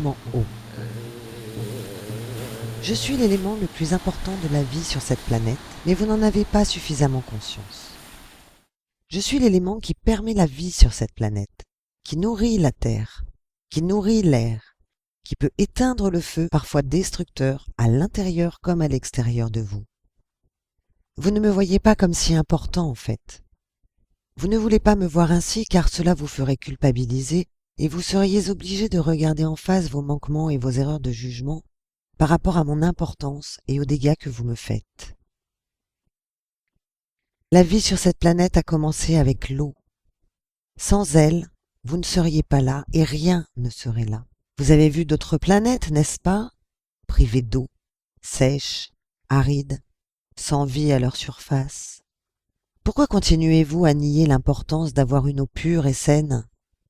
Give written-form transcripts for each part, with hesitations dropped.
suffisamment haut. Je suis l'élément le plus important de la vie sur cette planète, mais vous n'en avez pas suffisamment conscience. Je suis l'élément qui permet la vie sur cette planète, qui nourrit la terre, qui nourrit l'air, qui peut éteindre le feu, parfois destructeur, à l'intérieur comme à l'extérieur de vous. Vous ne me voyez pas comme si important en fait. Vous ne voulez pas me voir ainsi car cela vous ferait culpabiliser et vous seriez obligé de regarder en face vos manquements et vos erreurs de jugement par rapport à mon importance et aux dégâts que vous me faites. La vie sur cette planète a commencé avec l'eau. Sans elle, vous ne seriez pas là et rien ne serait là. Vous avez vu d'autres planètes, n'est-ce pas? Privées d'eau, sèches, arides, sans vie à leur surface. Pourquoi continuez-vous à nier l'importance d'avoir une eau pure et saine?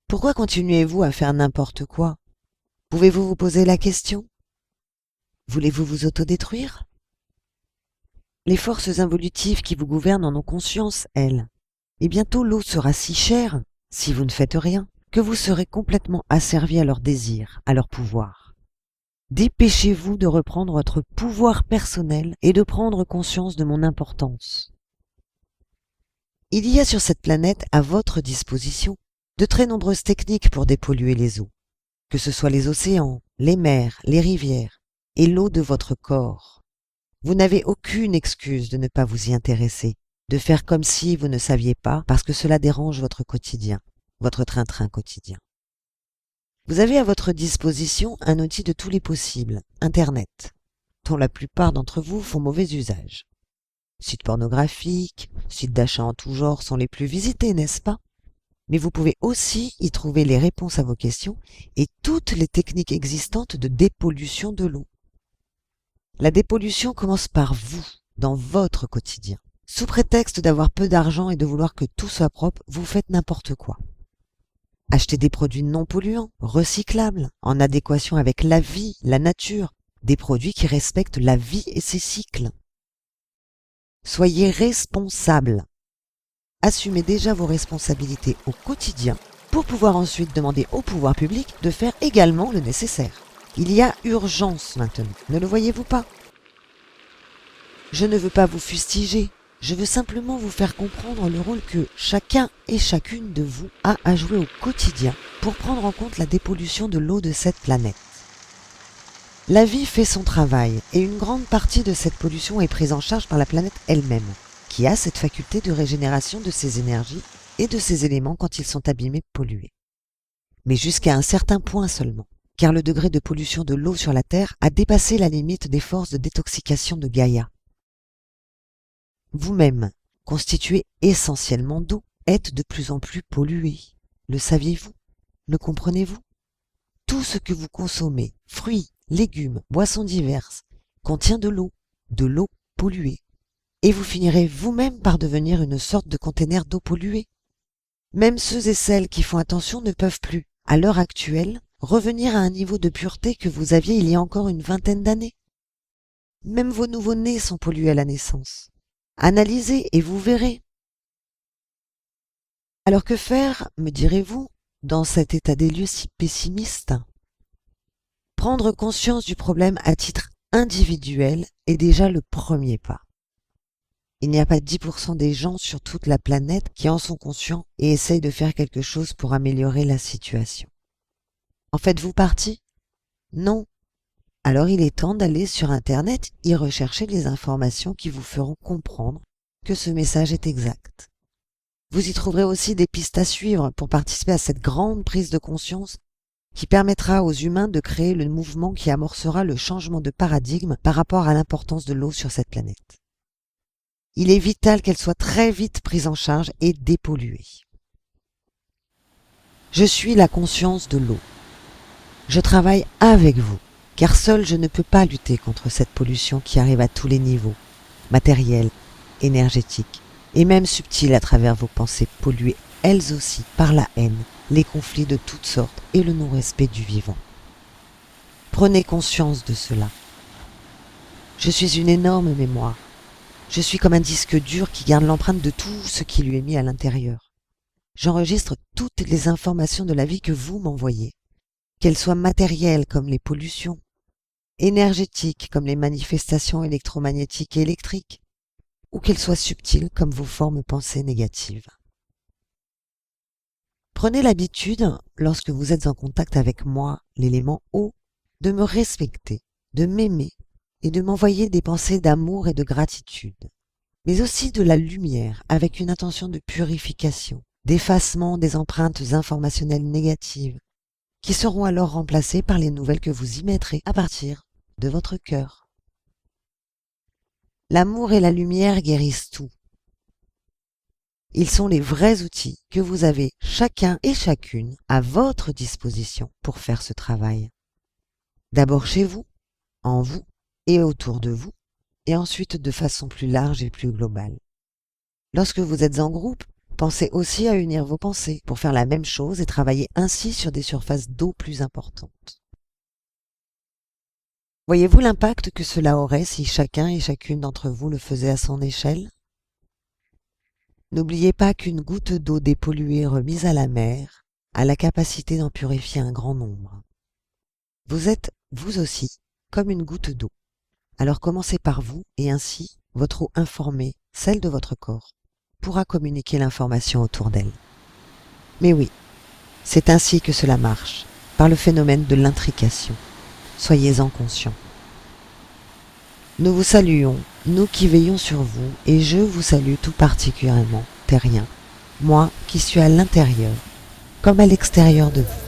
Pourquoi continuez-vous à faire n'importe quoi? Pouvez-vous vous poser la question? Voulez-vous vous autodétruire? Les forces involutives qui vous gouvernent en ont conscience, elles. Et bientôt l'eau sera si chère, si vous ne faites rien, que vous serez complètement asservi à leurs désirs, à leur pouvoir. Dépêchez-vous de reprendre votre pouvoir personnel et de prendre conscience de mon importance. Il y a sur cette planète, à votre disposition, de très nombreuses techniques pour dépolluer les eaux, que ce soit les océans, les mers, les rivières et l'eau de votre corps. Vous n'avez aucune excuse de ne pas vous y intéresser, de faire comme si vous ne saviez pas parce que cela dérange votre quotidien, votre train-train quotidien. Vous avez à votre disposition un outil de tous les possibles, Internet, dont la plupart d'entre vous font mauvais usage. Sites pornographiques, sites d'achat en tout genre sont les plus visités, n'est-ce pas? Mais vous pouvez aussi y trouver les réponses à vos questions et toutes les techniques existantes de dépollution de l'eau. La dépollution commence par vous, dans votre quotidien. Sous prétexte d'avoir peu d'argent et de vouloir que tout soit propre, vous faites n'importe quoi. Achetez des produits non polluants, recyclables, en adéquation avec la vie, la nature, des produits qui respectent la vie et ses cycles. Soyez responsables. Assumez déjà vos responsabilités au quotidien pour pouvoir ensuite demander au pouvoir public de faire également le nécessaire. Il y a urgence maintenant, ne le voyez-vous pas? Je ne veux pas vous fustiger, je veux simplement vous faire comprendre le rôle que chacun et chacune de vous a à jouer au quotidien pour prendre en compte la dépollution de l'eau de cette planète. La vie fait son travail et une grande partie de cette pollution est prise en charge par la planète elle-même, qui a cette faculté de régénération de ses énergies et de ses éléments quand ils sont abîmés, pollués. Mais jusqu'à un certain point seulement, car le degré de pollution de l'eau sur la Terre a dépassé la limite des forces de détoxication de Gaïa. Vous-même, constitué essentiellement d'eau, êtes de plus en plus pollué. Le saviez-vous? Le comprenez-vous? Tout ce que vous consommez, fruits, légumes, boissons diverses, contient de l'eau polluée. Et vous finirez vous-même par devenir une sorte de conteneur d'eau polluée. Même ceux et celles qui font attention ne peuvent plus, à l'heure actuelle, revenir à un niveau de pureté que vous aviez il y a encore une vingtaine d'années. Même vos nouveau-nés sont pollués à la naissance. Analysez et vous verrez. Alors que faire, me direz-vous, dans cet état des lieux si pessimiste? Prendre conscience du problème à titre individuel est déjà le premier pas. Il n'y a pas 10% des gens sur toute la planète qui en sont conscients et essayent de faire quelque chose pour améliorer la situation. En faites-vous partie? Non. Alors il est temps d'aller sur Internet y rechercher les informations qui vous feront comprendre que ce message est exact. Vous y trouverez aussi des pistes à suivre pour participer à cette grande prise de conscience qui permettra aux humains de créer le mouvement qui amorcera le changement de paradigme par rapport à l'importance de l'eau sur cette planète. Il est vital qu'elle soit très vite prise en charge et dépolluée. Je suis la conscience de l'eau. Je travaille avec vous, car seul je ne peux pas lutter contre cette pollution qui arrive à tous les niveaux, matériels, énergétiques, et même subtile à travers vos pensées polluées, elles aussi, par la haine, les conflits de toutes sortes et le non-respect du vivant. Prenez conscience de cela. Je suis une énorme mémoire. Je suis comme un disque dur qui garde l'empreinte de tout ce qui lui est mis à l'intérieur. J'enregistre toutes les informations de la vie que vous m'envoyez, qu'elles soient matérielles comme les pollutions, énergétiques comme les manifestations électromagnétiques et électriques, ou qu'elles soient subtiles comme vos formes pensées négatives. Prenez l'habitude, lorsque vous êtes en contact avec moi, l'élément eau, de me respecter, de m'aimer et de m'envoyer des pensées d'amour et de gratitude, mais aussi de la lumière avec une intention de purification, d'effacement des empreintes informationnelles négatives, qui seront alors remplacées par les nouvelles que vous y mettrez à partir de votre cœur. L'amour et la lumière guérissent tout. Ils sont les vrais outils que vous avez chacun et chacune à votre disposition pour faire ce travail. D'abord chez vous, en vous et autour de vous, et ensuite de façon plus large et plus globale. Lorsque vous êtes en groupe, pensez aussi à unir vos pensées pour faire la même chose et travailler ainsi sur des surfaces d'eau plus importantes. Voyez-vous l'impact que cela aurait si chacun et chacune d'entre vous le faisait à son échelle ? N'oubliez pas qu'une goutte d'eau dépolluée remise à la mer a la capacité d'en purifier un grand nombre. Vous êtes, vous aussi, comme une goutte d'eau. Alors commencez par vous et ainsi, votre eau informée, celle de votre corps, pourra communiquer l'information autour d'elle. Mais oui, c'est ainsi que cela marche, par le phénomène de l'intrication. Soyez-en conscients. Nous vous saluons, nous qui veillons sur vous, et je vous salue tout particulièrement, terrien, moi qui suis à l'intérieur, comme à l'extérieur de vous.